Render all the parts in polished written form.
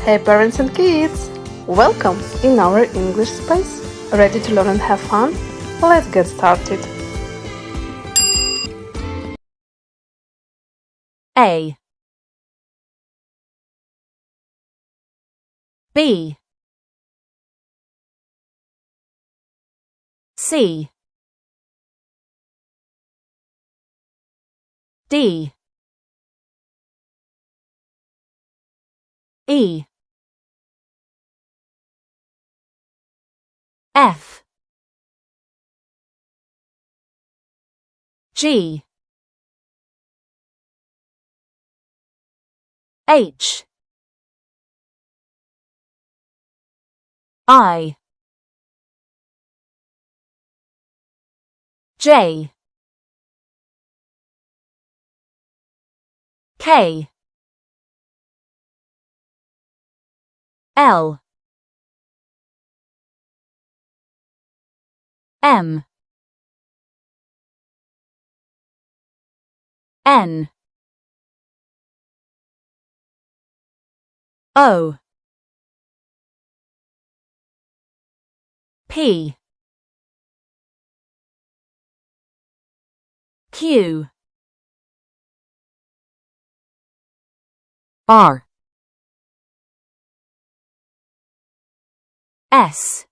Hey parents and kids! Welcome in our English space. Ready to learn and have fun? Let's get started. A B C D E F G H I J K L M N O P Q R S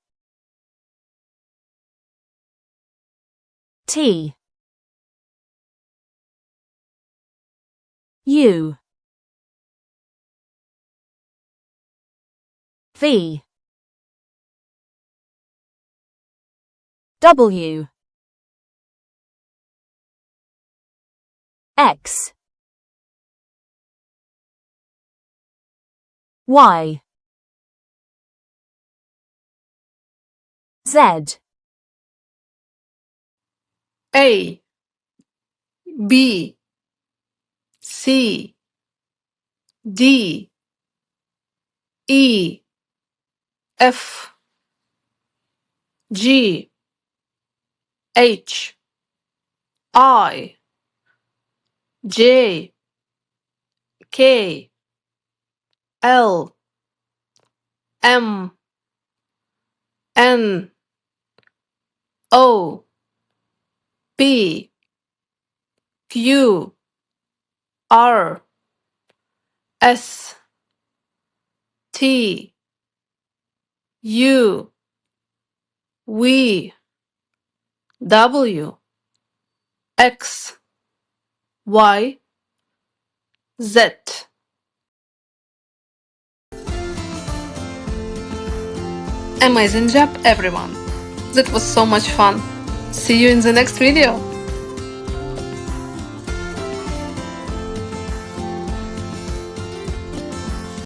T U V W X Y Z A B C D E F G H I J K L M N O P Q R S T U V W X Y Z. Amazing job, everyone! That was so much fun. See you in the next video.